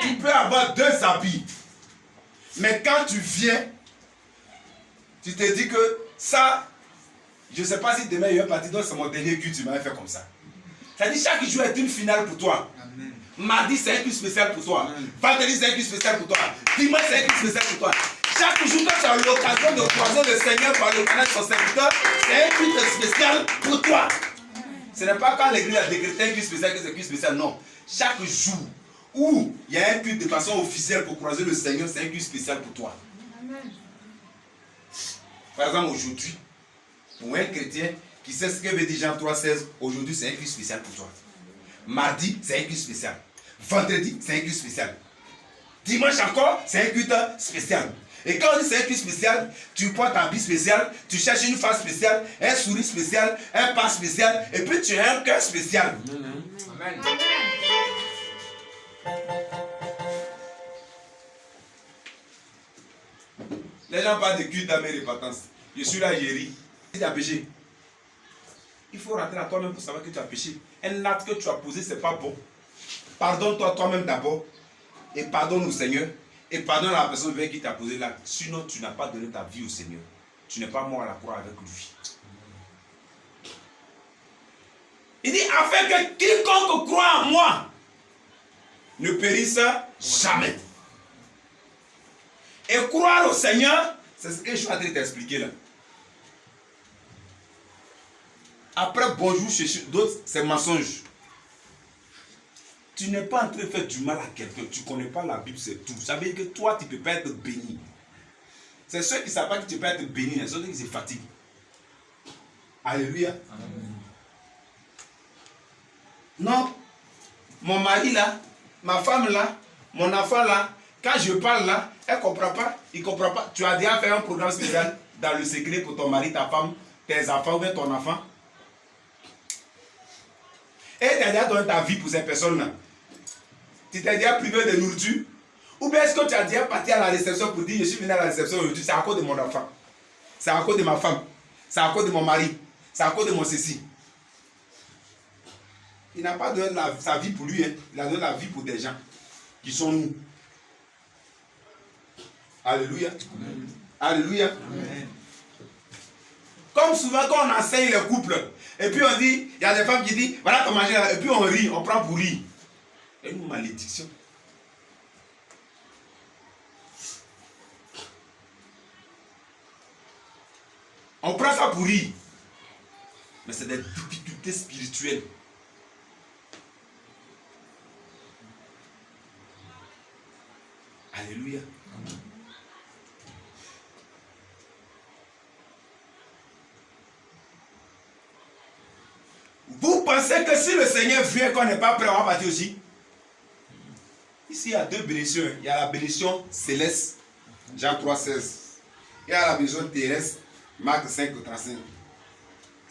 Tu peux avoir 2 habits. Mais quand tu viens, tu te dis que ça, je ne sais pas si demain il y a un parti, donc c'est mon dernier culte, tu m'avais fait comme ça. Ça dit chaque jour est une finale pour toi. Amen. Mardi, c'est un culte spécial pour toi. Amen. Vendredi, c'est un culte spécial pour toi. Dimanche, c'est un culte spécial pour toi. Chaque jour, quand tu as l'occasion de croiser le Seigneur par le canal de son serviteur, c'est un culte spécial pour toi. Ce n'est pas quand l'église a décrété un culte spécial que c'est un culte spécial, non. Chaque jour où il y a un culte de façon officielle pour croiser le Seigneur, c'est un culte spécial pour toi. Amen. Par exemple, aujourd'hui, pour un chrétien qui sait ce que veut dire Jean 3,16, aujourd'hui c'est un culte spécial pour toi. Mardi, c'est un culte spécial. Vendredi, c'est un culte spécial. Dimanche encore, c'est un culte spécial. Et quand on dit c'est un culte spécial, tu portes un habit spécial, tu cherches une face spéciale, un sourire spécial, un pas spécial, et puis tu as un cœur spécial. Amen. Les gens parlent de culte d'âme et repentance. Je suis là, j'ai ri. Tu as péché. Il faut rentrer à toi-même pour savoir que tu as péché. Un acte que tu as posé, ce n'est pas bon. Pardonne-toi toi-même d'abord. Et pardonne au Seigneur. Et pardonne à la personne vers qui t'a posé l'acte. Sinon, tu n'as pas donné ta vie au Seigneur. Tu n'es pas mort à la croix avec lui. Il dit, afin que quiconque croit en moi ne périsse jamais. Et croire au Seigneur, c'est ce que je suis en train de t'expliquer là. Après, bonjour chez d'autres, c'est mensonge. Tu n'es pas en train de faire du mal à quelqu'un. Tu ne connais pas la Bible, c'est tout. Ça veut dire que toi, tu ne peux pas être béni. C'est ceux qui ne savent pas que tu peux être béni, c'est ceux qui se fatiguent. Alléluia. Amen. Non, mon mari là, ma femme là, mon enfant là, quand je parle là, elle ne comprend pas, il ne comprend pas. Tu as déjà fait un programme spécial dans le secret pour ton mari, ta femme, tes enfants ou bien ton enfant. Et tu as déjà donné ta vie pour ces personnes-là. Tu t'es déjà privé de nourriture. Ou bien est-ce que tu as déjà parti à la réception pour dire je suis venu à la réception aujourd'hui, c'est à cause de mon enfant. C'est à cause de ma femme. C'est à cause de mon mari. C'est à cause de mon ceci. Il n'a pas donné sa vie pour lui, hein. Il a donné la vie pour des gens qui sont nous. Alléluia. Amen. Alléluia. Amen. Comme souvent quand on enseigne les couples, et puis on dit, il y a des femmes qui disent, voilà ton mari, et puis on rit, on prend pour rire. C'est une malédiction. On prend ça pour rire. Mais c'est des difficultés spirituelles. Alléluia. Vous pensez que si le Seigneur vient qu'on n'est pas prêt, on va partir aussi? Ici, il y a 2 bénédictions. Il y a la bénédiction céleste, Jean 3,16. Il y a la bénédiction terrestre, Marc 5,35.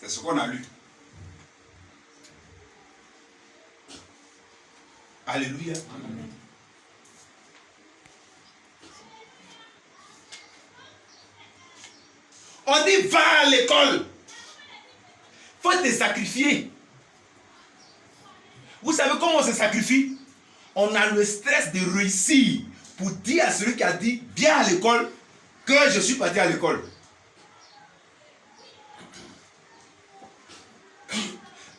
C'est ce qu'on a lu. Alléluia. Amen. On dit va à l'école. Il faut te sacrifier. Vous savez comment on se sacrifie? On a le stress de réussir pour dire à celui qui a dit viens à l'école que je suis parti à l'école.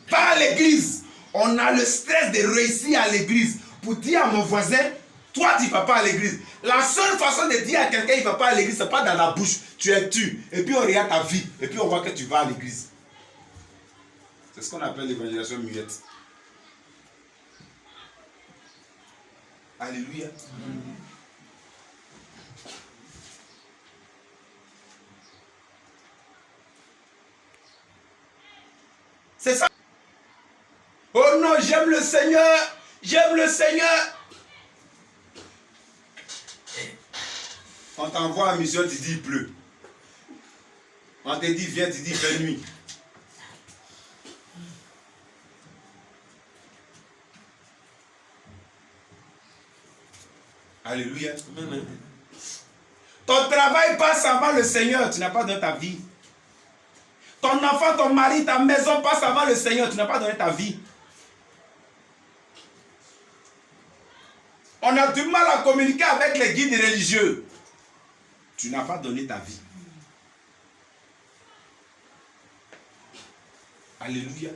Va à l'église. On a le stress de réussir à l'église pour dire à mon voisin toi tu ne vas pas à l'église. La seule façon de dire à quelqu'un il ne va pas à l'église, ce n'est pas dans la bouche. Tu es tu. Et puis on regarde ta vie. Et puis on voit que tu vas à l'église. C'est ce qu'on appelle l'évangélisation muette. Alléluia. C'est ça. Oh non, j'aime le Seigneur. J'aime le Seigneur. On t'envoie en mission, tu dis il pleut. On te dit viens, tu dis il fait nuit. Alléluia. Amen. Ton travail passe avant le Seigneur, tu n'as pas donné ta vie. Ton enfant, ton mari, ta maison passe avant le Seigneur, tu n'as pas donné ta vie. On a du mal à communiquer avec les guides religieux. Tu n'as pas donné ta vie. Alléluia.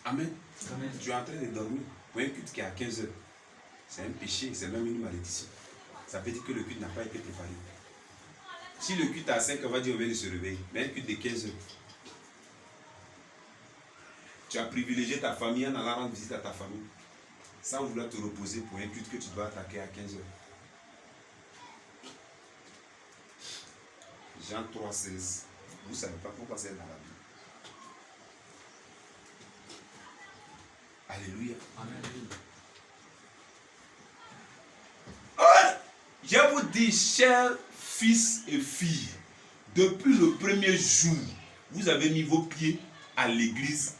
Amen. Amen. Tu es en train de dormir pour un culte qui est à 15 heures. C'est un péché, c'est même une malédiction. Ça veut dire que le culte n'a pas été préparé. Si le culte est à 5 heures, on va dire on vient de se réveiller. Mais un culte de 15 heures. Tu as privilégié ta famille en allant rendre visite à ta famille. Sans vouloir te reposer pour un culte que tu dois attaquer à 15 heures. Jean 3, 16. Vous ne savez pas pourquoi c'est dans la Bible. Alléluia. Amen. Oh, je vous dis, chers fils et filles, depuis le premier jour, vous avez mis vos pieds à l'église.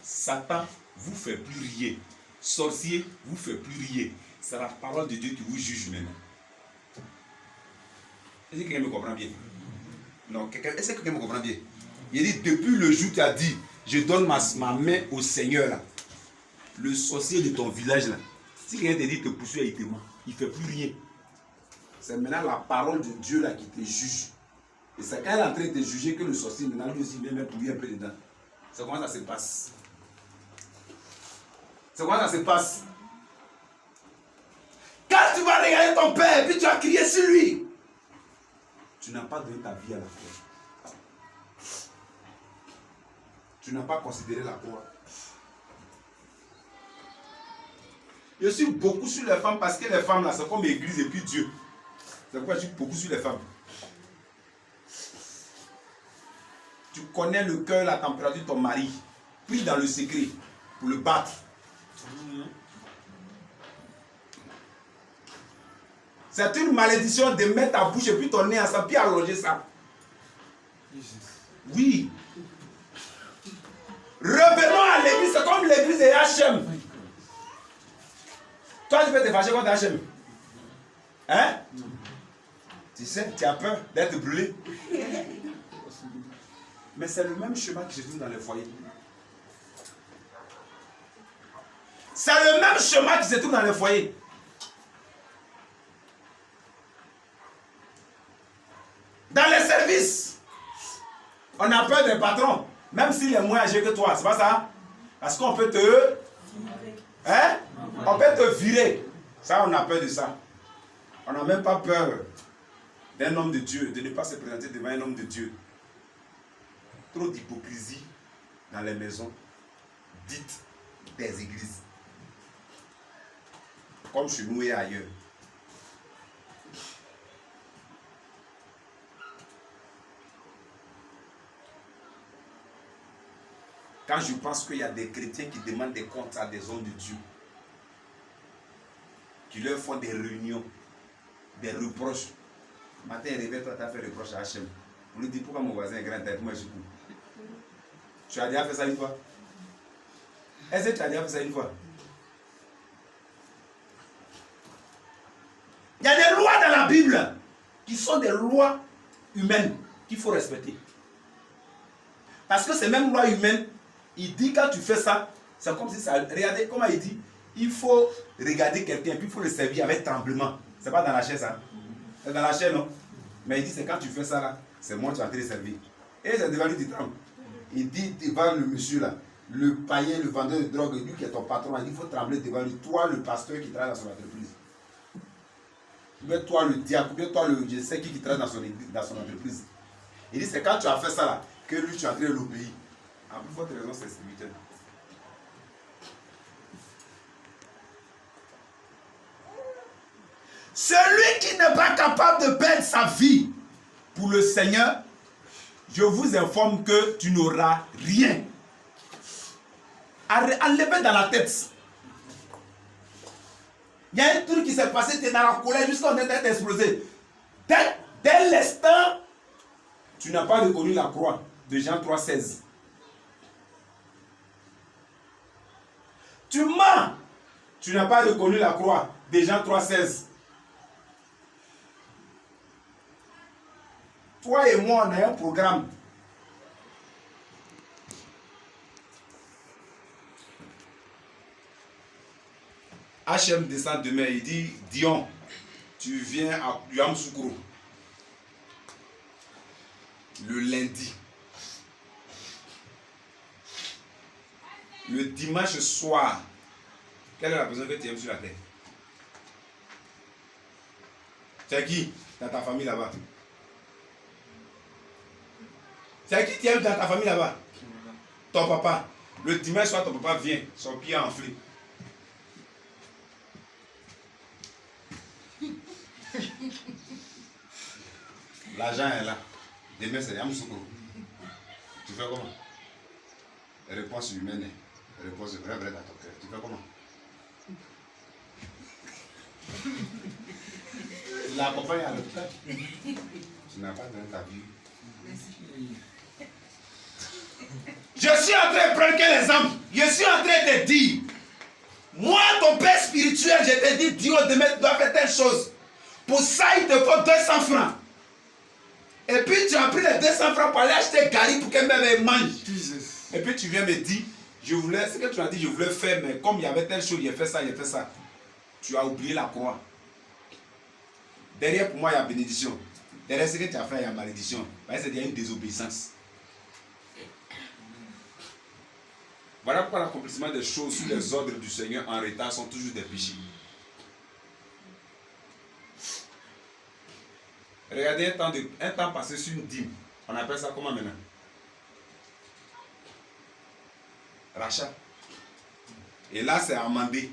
Satan vous fait plus rien. Sorcier vous fait plus rien. C'est la parole de Dieu qui vous juge maintenant. Est-ce que quelqu'un me comprend bien? Non, est-ce que quelqu'un me comprend bien? Il dit, depuis le jour où tu as dit, je donne ma main au Seigneur là. Le sorcier de ton village là, si quelqu'un te dit te poursuit haïtement, il ne fait plus rien. C'est maintenant la parole de Dieu là qui te juge. Et c'est quand elle est en train de te juger que le sorcier maintenant lui aussi vient pour lui un peu dedans. C'est comment ça se passe. C'est comment ça se passe. Quand tu vas regarder ton père et puis tu vas crier sur lui, tu n'as pas donné ta vie à la croix. Tu n'as pas considéré la croix. Je suis beaucoup sur les femmes parce que les femmes là, c'est comme l'église et puis Dieu. C'est pourquoi je suis beaucoup sur les femmes. Tu connais le cœur, la température de ton mari. Prie dans le secret pour le battre. C'est une malédiction de mettre ta bouche et puis ton nez ensemble, puis allonger ça. Oui. Revenons à l'église, c'est comme l'église de Hachem. Toi, tu peux te fâcher contre Hachem. Hein? Tu sais, tu as peur d'être brûlé. Mais c'est le même chemin qui se trouve dans les foyers. C'est le même chemin qui se trouve dans les foyers. Dans les services, on a peur des patrons, même s'il est moins âgé que toi, c'est pas ça? Parce qu'on peut te... Hein? On peut te virer. Ça, on a peur de ça. On n'a même pas peur d'un homme de Dieu, de ne pas se présenter devant un homme de Dieu. Trop d'hypocrisie dans les maisons dites des églises. Comme chez nous et ailleurs. Quand je pense qu'il y a des chrétiens qui demandent des comptes à des hommes de Dieu, qui leur font des réunions, des reproches. Matin, réveille-toi, tu as fait reproche à Hachem. On lui dit pourquoi mon voisin est grand tête, moi je coupe. Tu as déjà fait ça une fois? Est-ce que tu as déjà fait ça une fois? Il y a des lois dans la Bible qui sont des lois humaines qu'il faut respecter. Parce que ces mêmes lois humaines, il dit quand tu fais ça, c'est comme si ça... Regardez comment il dit, il faut regarder quelqu'un, puis il faut le servir avec tremblement. C'est pas dans la chair ça. C'est dans la chair non. Mais il dit c'est quand tu fais ça là, c'est moi qui vais te servir. Et c'est devant lui qui tremble. Il dit devant le monsieur là, le païen, le vendeur de drogue, lui qui est ton patron, il dit il faut trembler devant lui, toi le pasteur qui travaille dans son entreprise. Ou bien toi le diable, ou bien toi le je sais qui travaille dans son entreprise. Il dit c'est quand tu as fait ça là, que lui tu es en train de l'obéir. En plus forte raison c'est spirituel. Celui qui n'est pas capable de perdre sa vie pour le Seigneur, je vous informe que tu n'auras rien. Enlevez dans la tête. Il y a un truc qui s'est passé, tu es dans la colère jusqu'à on est explosé. Dès l'instant, tu n'as pas reconnu la croix de Jean 3,16. Tu mens. Tu n'as pas reconnu la croix de Jean 3,16. Toi et moi, on a un programme. HM descend demain, il dit, Dion, tu viens à Yamoussoukro le lundi. Le dimanche soir, quelle est la personne que tu aimes sur la terre? C'est qui dans ta famille là-bas? C'est qui tu aimes dans ta famille là-bas? Ton papa. Le dimanche soir, ton papa vient, son pied enflé. L'argent est là. Demain, c'est Yamoussoukro. Tu fais comment? Réponse humaine. Réponse vrai dans ton cœur. Tu fais comment? La compagnie à l'hôpital. Tu n'as pas donné ta vie. Je suis en train de prendre quel exemple? Je suis en train de dire, moi, ton père spirituel, je te dis, Dieu, demain, tu dois faire telle chose. Pour ça, il te faut 200 francs. Et puis, tu as pris les 200 francs pour aller acheter Gary pour qu'elle me mange. Et puis, tu viens me dire, je voulais, ce que tu as dit, je voulais faire, mais comme il y avait telle chose, il a fait ça, il a fait ça. Tu as oublié la croix. Derrière, pour moi, il y a bénédiction. Derrière ce que tu as fait, il y a malédiction. C'est une désobéissance. Voilà pourquoi l'accomplissement des choses sous les ordres du Seigneur en retard sont toujours des péchés. Regardez un temps passé sur une dîme. On appelle ça comment maintenant? Rachat. Et là, c'est amendé.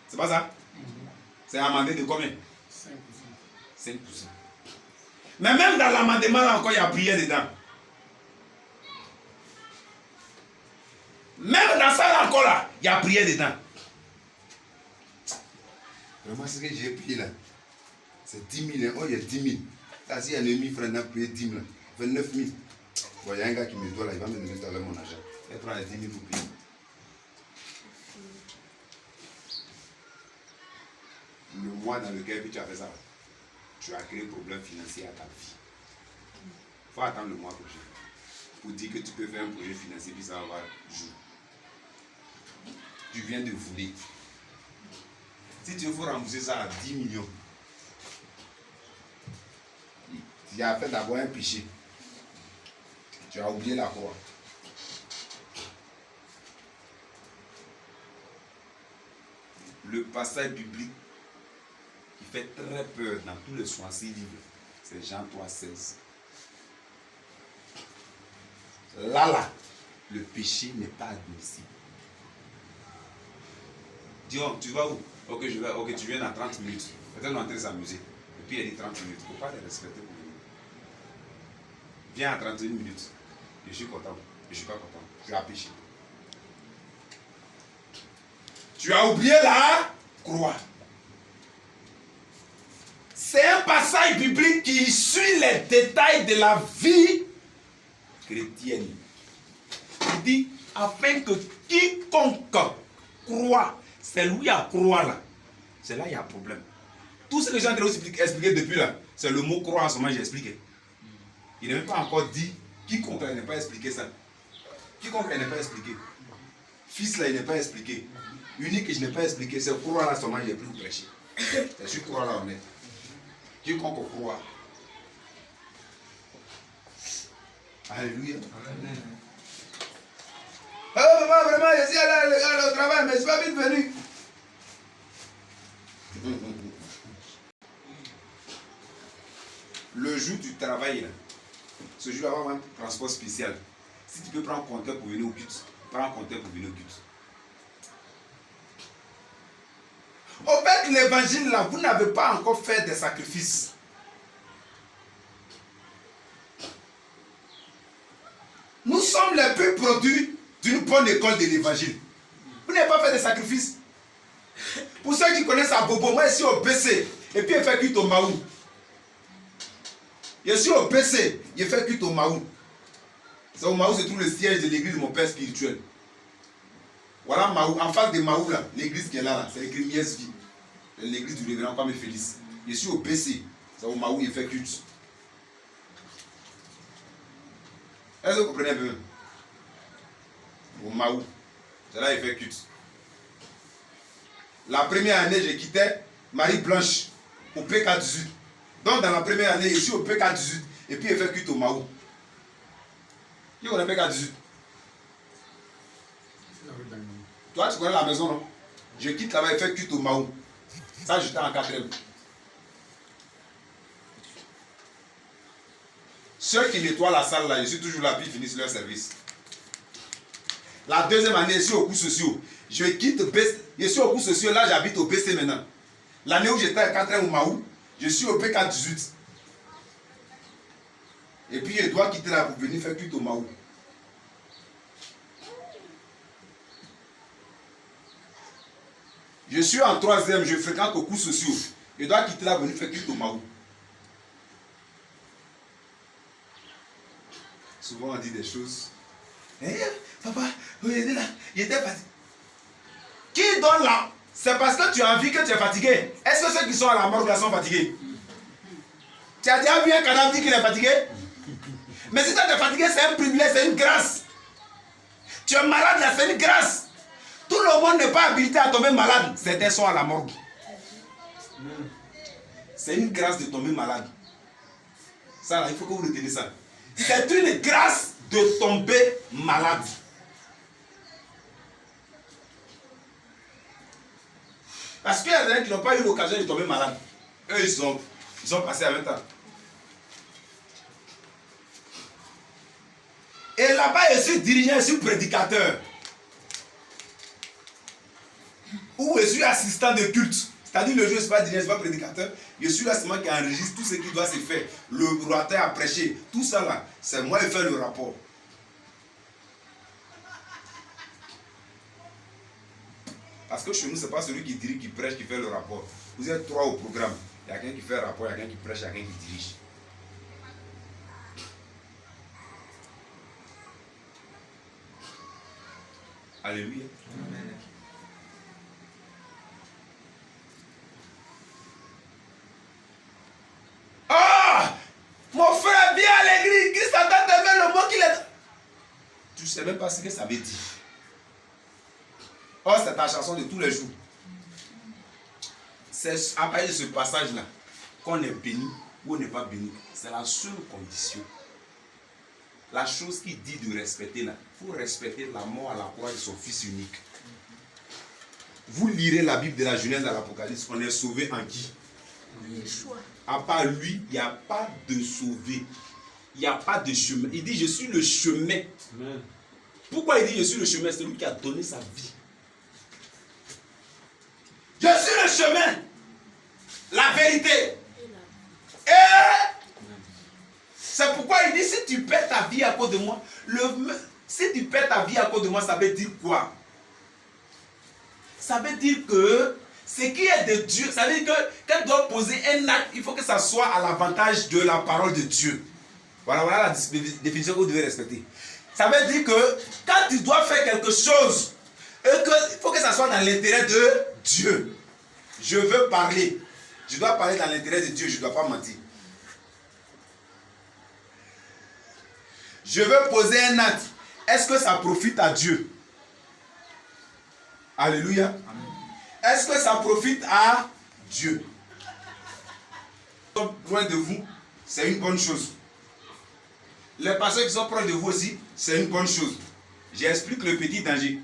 C'est pas ça? C'est amendé de combien? 5%. Mais même dans l'amendement, là encore, il y a prière dedans. Même dans ça, là encore, là, il y a prière dedans. Vraiment, ce que j'ai pris là, c'est 10 000. Oh, il y a 10 000. Là, s'il y a 9 000 francs, on a payé 10 000. 29 000. Bon, il y a un gars qui me doit là, il va me donner tout à l'heure mon argent. Il prend les 10 000 pour payer. Le mois dans lequel tu as fait ça, tu as créé un problème financier à ta vie. Il faut attendre le mois prochain pour dire que tu peux faire un projet financier puis ça va avoir jour. Tu viens de voler. Si tu veux rembourser ça à 10 millions, tu as fait d'abord un péché. Tu as oublié la croix. Le passage biblique qui fait très peur dans tous les 66 livres, c'est Jean 3,16. Là, le péché n'est pas admissible. Dion, tu vas où? Ok, je vais. Ok, tu viens dans 30 minutes. Peut-être on est en train de s'amuser. Et puis il dit 30 minutes. Il ne faut pas les respecter pour venir. Viens à 31 minutes. Je suis content. Je ne suis pas content. Tu as péché. Tu as oublié la croix. C'est un passage biblique qui suit les détails de la vie chrétienne. Il dit, afin que quiconque croit, c'est lui à croire là. C'est là qu'il y a un problème. Tout ce que j'ai en train d'expliquer depuis là, c'est le mot croire en ce moment, j'ai expliqué. Il n'a même pas encore dit quiconque là, il n'a pas expliqué ça. Quiconque là, il n'a pas expliqué. Fils là, il n'a pas expliqué. Unique, je n'ai pas expliqué. C'est croire là seulement, j'ai plus prêché. C'est sur croire là, on est. Quiconque croit. Alléluia. Amen. Oh, maman, vraiment, je suis allé au travail, mais je ne suis pas vite venu. Le jour du travail, là, ce jour-là, on va avoir un transport spécial. Si tu peux prendre un compteur pour venir au culte, prends un compteur pour venir au culte. Au fait, l'évangile, là, vous n'avez pas encore fait des sacrifices. Nous sommes les plus produits d'une bonne école de l'évangile. Vous n'avez pas fait de sacrifices. Pour ceux qui connaissent à Bobo, moi je suis au PC. Et puis il fait culte au Maou. Je suis au PC. Il fait culte au Maou. C'est au Maou se trouve le siège de l'église de mon père spirituel. Voilà Maou. En face de Maou, là, l'église qui est là, c'est l'église Miesvi. L'église du révérend Kwame Félix. Je suis au PC. C'est au Maou il fait culte. Est-ce que vous comprenez un peu? Au Maou. C'est là qu'il fait culte. La première année, j'ai quitté Marie-Blanche au PK18. Donc dans la première année, je suis au PK18 et puis il fait culte au Maou. Qui connaît PK18? Toi, tu connais la maison, non? Je quitte là-bas et fais culte au Maou. Ça, j'étais en 4e. Ceux qui nettoient la salle là, je suis toujours là, puis ils finissent leur service. La deuxième année, je suis au cours sociaux. Je quitte BC, je suis au cours sociaux, là j'habite au BC maintenant. L'année où j'étais en 4e au Maou, je suis au PK18. Et puis je dois quitter là pour venir faire culte au Maou. Je suis en 3e, je fréquente au cours sociaux. Je dois quitter là pour venir faire culte au Maou. Souvent on dit des choses. Eh, papa, regardez là, il était fatigué. Qui donne là? C'est parce que tu as envie que tu es fatigué. Est-ce que ceux qui sont à la morgue là sont fatigués? Tu as déjà vu un cadavre dire qu'il est fatigué? Mais si tu es fatigué, c'est un privilège, c'est une grâce. Tu es malade là, c'est une grâce. Tout le monde n'est pas habilité à tomber malade. Certains sont à la morgue. C'est une grâce de tomber malade. Ça là, il faut que vous reteniez ça. C'est une grâce de tomber malade. Parce qu'il y a des gens qui n'ont pas eu l'occasion de tomber malade. Eux, ils ont passé à 20 ans. Et là-bas, je suis dirigeant, je suis prédicateur. Ou je suis assistant de culte. C'est-à-dire le jour, je ne suis pas dirigeant, je ne suis pas prédicateur. Je suis là seulement qui enregistre tout ce qui doit se faire. Le orateur a prêché. Tout ça là, c'est moi qui fais le rapport. Parce que chez nous, ce n'est pas celui qui dirige, qui prêche, qui fait le rapport. Vous êtes 3 au programme. Il y a quelqu'un qui fait le rapport, il y a quelqu'un qui prêche, il y a quelqu'un qui dirige. Alléluia. Amen. Ah! Mon frère, viens à l'église. Christ attend de faire le mot qu'il est. Tu ne sais même pas ce que ça veut dire. Oh, c'est ta chanson de tous les jours. C'est à partir de ce passage-là qu'on est béni ou on n'est pas béni. C'est la seule condition. La chose qui dit de respecter là, il faut respecter la mort à la croix de son fils unique. Vous lirez la Bible de la Genèse à l'Apocalypse, on est sauvé en qui? À part lui, il n'y a pas de sauvé. Il n'y a pas de chemin. Il dit, je suis le chemin. Amen. Pourquoi il dit, je suis le chemin? C'est lui qui a donné sa vie. Je suis le chemin, la vérité. Et c'est pourquoi il dit, si tu perds ta vie à cause de moi, si tu perds ta vie à cause de moi, ça veut dire quoi? Ça veut dire que ce qui est de Dieu, ça veut dire que quand tu dois poser un acte, il faut que ça soit à l'avantage de la parole de Dieu. Voilà la définition que vous devez respecter. Ça veut dire que quand tu dois faire quelque chose, il faut que ça soit dans l'intérêt de Dieu. Je veux parler. Je dois parler dans l'intérêt de Dieu. Je ne dois pas mentir. Je veux poser un acte. Est-ce que ça profite à Dieu? Alléluia. Est-ce que ça profite à Dieu? Loin de vous, c'est une bonne chose. Les pasteurs qui sont proches de vous aussi, c'est une bonne chose. J'explique le petit danger.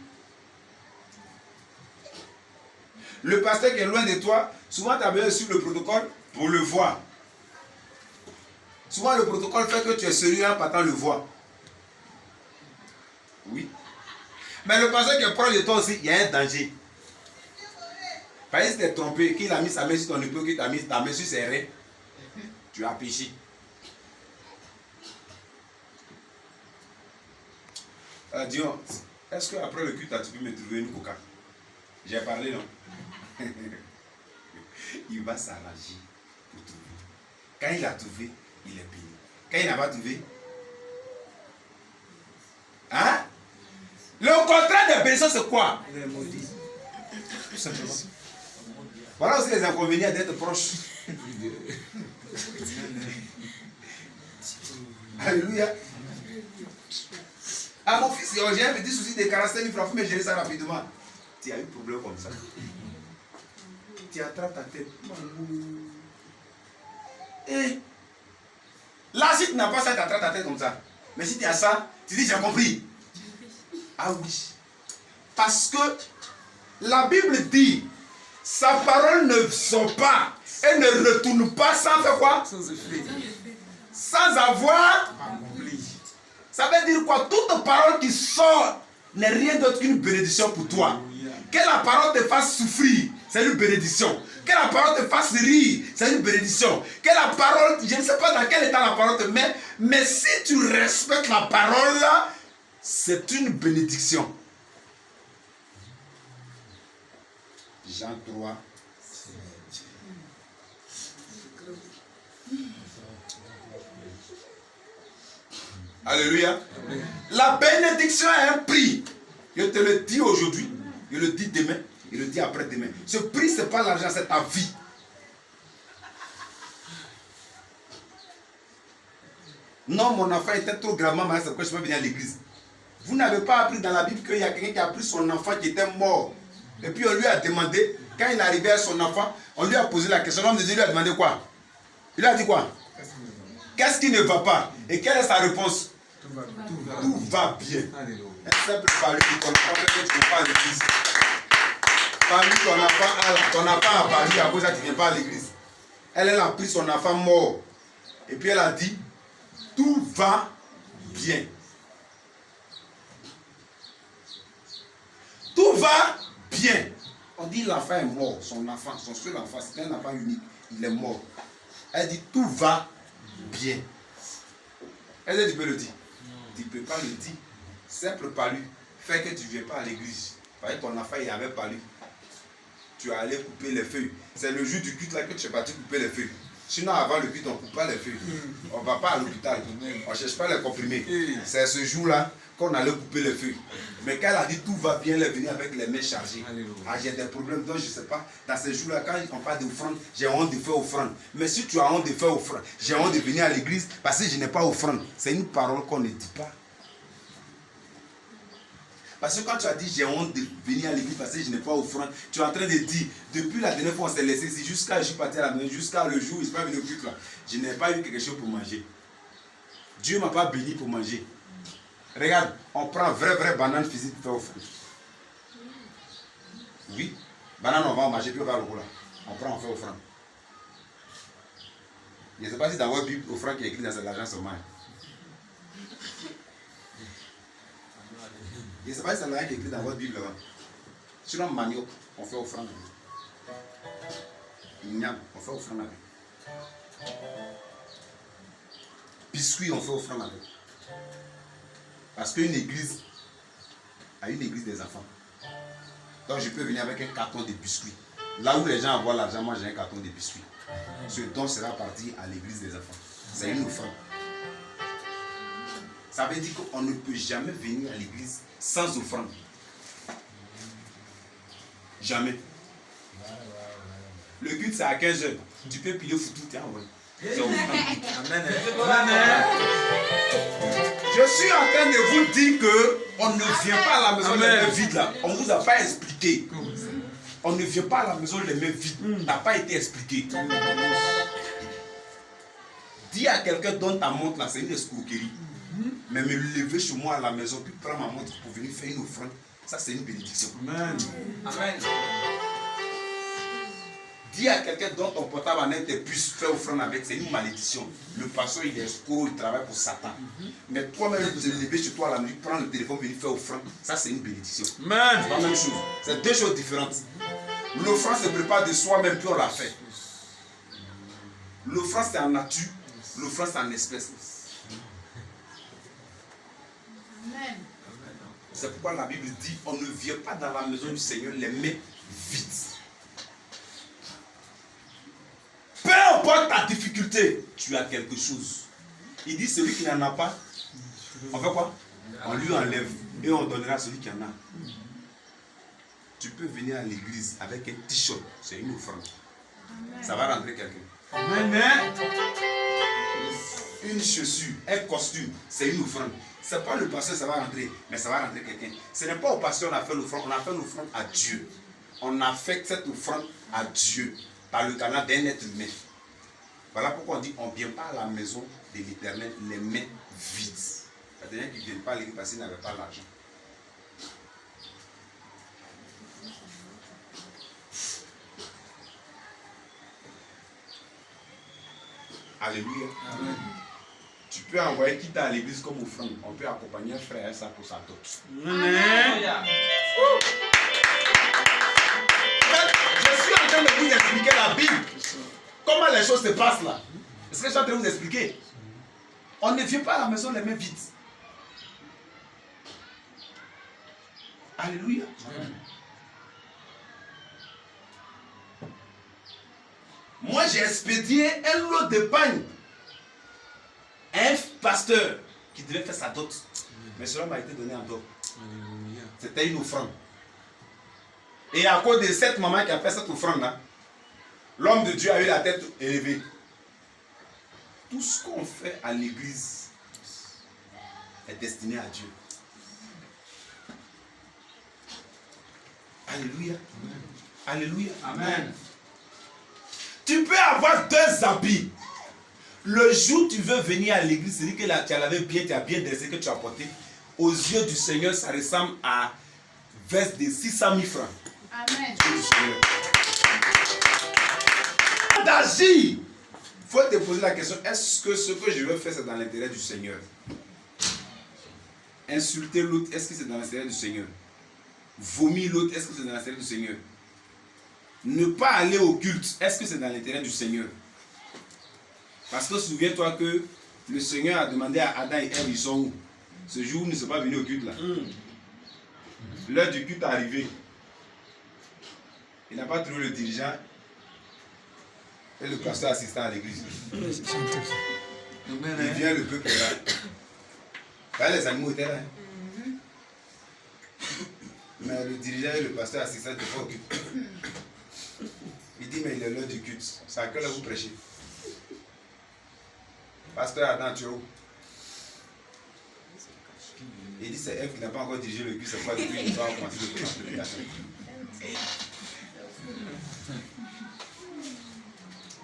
Le pasteur qui est loin de toi, souvent tu as besoin de suivre le protocole pour le voir. Souvent le protocole fait que tu es sérieux en partant le voir. Oui. Mais le pasteur qui est proche de toi aussi, il y a un danger. Par exemple, si tu t'es trompé, qu'il a mis sa main sur ton épaule, qu'il t'a mis ta main sur ses reins, tu as péché. Disons, est-ce qu'après le culte, tu peux me trouver une coca? J'ai parlé, non? Il va s'arranger pour trouver. Quand il a trouvé, il est béni. Quand il n'a pas trouvé, hein? Le contraire de bénédiction, c'est quoi? Il est maudit. Tout simplement. Voilà aussi les inconvénients d'être proche. Alléluia. Ah, mon fils, j'ai un petit souci de 45 000 francs, mais gérer ça rapidement. Tu as eu un problème comme ça. Tu attrapes ta tête. Et là, si tu n'as pas ça, tu attrapes ta tête comme ça. Mais si tu as ça, tu dis, j'ai compris. Ah oui. Parce que la Bible dit, sa parole ne sort pas et ne retourne pas sans faire quoi? Sans effet. Sans avoir accompli. Ça veut dire quoi? Toute parole qui sort n'est rien d'autre qu'une bénédiction pour toi. Que la parole te fasse souffrir, c'est une bénédiction. Que la parole te fasse rire, c'est une bénédiction. Que la parole, je ne sais pas dans quel état la parole te met, mais si tu respectes la parole, c'est une bénédiction. Jean 3. Alléluia. La bénédiction a un prix. Je te le dis aujourd'hui, je le dis demain, je le dis après-demain. Ce prix, ce n'est pas l'argent, c'est ta vie. Non, mon enfant était trop gravement malade, c'est pourquoi je ne peux pas venir à l'église. Vous n'avez pas appris dans la Bible qu'il y a quelqu'un qui a pris son enfant qui était mort. Et puis on lui a demandé, quand il arrivait à son enfant, on lui a posé la question. L'homme de Dieu lui a demandé quoi? Il a dit quoi? Qu'est-ce qui ne va pas? Et quelle est sa réponse? Tout va bien. Un simple parler de ton enfant, peut-être que tu ne viens pas à l'église. Parler ton enfant a parlé à cause que tu ne viens pas à l'église. Elle a pris son enfant mort. Et puis elle a dit, tout va bien. Tout va bien. On dit l'enfant est mort. Son seul enfant, c'est un enfant unique. Il est mort. Elle dit, tout va bien. Est-ce que tu peux le dire? Tu ne peux pas le dire. Simple palu. Fait que tu ne viens pas à l'église. Parce que ton enfant, il avait palu. Tu es allé couper les feuilles. C'est le jour du culte là que tu es parti couper les feuilles. Sinon, avant le culte, on ne coupe pas les feuilles. On ne va pas à l'hôpital. On ne cherche pas les comprimés. C'est ce jour-là qu'on allait couper les feuilles. Mais quand elle a dit tout va bien, elle est venue avec les mains chargées. Ah, j'ai des problèmes, donc je ne sais pas. Dans ces jours-là, quand on parle d'offrande, j'ai honte de faire offrande. Mais si tu as honte de faire offrande, j'ai honte de venir à l'église parce que je n'ai pas offrande. C'est une parole qu'on ne dit pas. Parce que quand tu as dit j'ai honte de venir à l'église parce que je n'ai pas offrande, tu es en train de dire, depuis la dernière fois on s'est laissé ici, jusqu'à je suis parti à la maison, jusqu'à le jour où je ne suis pas venu au culte là, je n'ai pas eu quelque chose pour manger. Dieu ne m'a pas béni pour manger. Regarde, on prend vraie banane physique pour faire offrande. Oui, banane on va en manger puis on va au là. On prend, on fait offrande. Je ne sais pas si dans votre Bible, offrande qui est écrit dans l'argent seulement. Je ne sais pas si ça n'a rien écrit dans votre Bible là-bas. Sinon, manioc, on fait offrande avec. Igname, on fait offrande avec. Biscuit, on fait offrande avec. Parce qu'une église a une église des enfants. Donc je peux venir avec un carton de biscuits. Là où les gens envoient l'argent, moi j'ai un carton de biscuits. Ce don sera parti à l'église des enfants. C'est une offrande. Ça veut dire qu'on ne peut jamais venir à l'église sans offrande. Jamais. Le culte c'est à 15h. Tu peux piler foutu, tiens, ouais. C'est offrande. Amen. Je suis en train de vous dire qu'on ne vient pas à la maison les mains vides là. On ne vous a pas expliqué. On ne vient pas à la maison les mains vides. Ça n'a pas été expliqué. Dis à quelqu'un donne ta montre là, c'est une escroquerie. Mais me lever chez moi à la maison, puis prendre ma montre pour venir faire une offrande, ça c'est une bénédiction. Amen. Amen. Dis à quelqu'un dont ton portable en est puisse faire offrande avec, c'est une malédiction. Le pasteur il est escroc, il travaille pour Satan. Mais toi-même, te lever chez toi à la nuit, prendre le téléphone, venir faire offrande, ça c'est une bénédiction. Amen. C'est pas la même chose. C'est deux choses différentes. L'offrande se prépare de soi-même, puis on l'a fait. L'offrande c'est en nature, l'offrande c'est en espèce. Amen. C'est pourquoi la Bible dit on ne vient pas dans la maison du Seigneur les mains vides. Peu importe ta difficulté, tu as quelque chose. Il dit celui qui n'en a pas, on fait quoi? On lui enlève et on donnera à celui qui en a. Tu peux venir à l'église avec un t-shirt, c'est une offrande. Ça va rentrer quelqu'un. Amen. une chaussure, un costume, c'est une offrande. Ce n'est pas le pasteur, ça va rentrer, mais ça va rentrer quelqu'un. Ce n'est pas au pasteur qu'on a fait l'offrande, on a fait l'offrande à Dieu. On a fait cette offrande à Dieu par le canal d'un être humain. Voilà pourquoi on dit on ne vient pas à la maison de l'Éternel les mains vides. C'est-à-dire qu'ils ne viennent pas à l'église parce qu'ils n'avaient pas l'argent. Alléluia. Amen. Tu peux envoyer qui t'a à l'église comme offrande. On peut accompagner un frère à ça pour sa dot. Amen. Je suis en train de vous expliquer la Bible. Comment les choses se passent là. Est-ce que je suis en train de vous expliquer? On ne vient pas à la maison les mains vides. Alléluia. Amen. Moi, j'ai expédié un lot de pain à un pasteur qui devait faire sa dot. Mais cela m'a été donné en dot. C'était une offrande. Et à cause de cette maman qui a fait cette offrande-là, l'homme de Dieu a eu la tête élevée. Tout ce qu'on fait à l'église est destiné à Dieu. Alléluia. Amen. Alléluia. Amen. Tu peux avoir 2 habits. Le jour où tu veux venir à l'église, c'est-à-dire que tu as lavé bien, tu as bien dressé, que tu as porté. Aux yeux du Seigneur, ça ressemble à veste de 600 000 francs. Amen. D'agir. Il faut te poser la question, est-ce que ce que je veux faire, c'est dans l'intérêt du Seigneur? Insulter l'autre, est-ce que c'est dans l'intérêt du Seigneur? Vomir l'autre, est-ce que c'est dans l'intérêt du Seigneur? Ne pas aller au culte, est-ce que c'est dans l'intérêt du Seigneur? Parce que souviens-toi que le Seigneur a demandé à Adam et Ève, ils sont où? Ce jour où ils ne sont pas venus au culte là. L'heure du culte est arrivée. Il n'a pas trouvé le dirigeant et le pasteur assistant à l'église. Il vient le peuple là. Les animaux étaient là. Mais le dirigeant et le pasteur assistant n'étaient pas au culte. Il dit, mais il est l'heure du culte. C'est à quelle heure vous prêchez? Pasteur Adam, tu es où? Il dit, c'est Ève qui n'a pas encore dirigé le culte, c'est quoi depuis qu'il va commencer le prédication.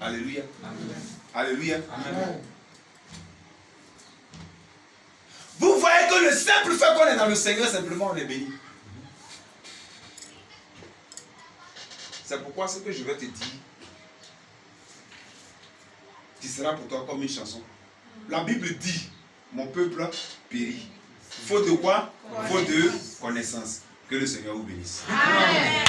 Alléluia. Amen. Alléluia. Amen. Vous voyez que le simple fait qu'on est dans le Seigneur, simplement on est béni. C'est pourquoi ce que je vais te dire, qui sera pour toi comme une chanson. La Bible dit, mon peuple périt. Faute de quoi? Faute de connaissance. Que le Seigneur vous bénisse. Amen.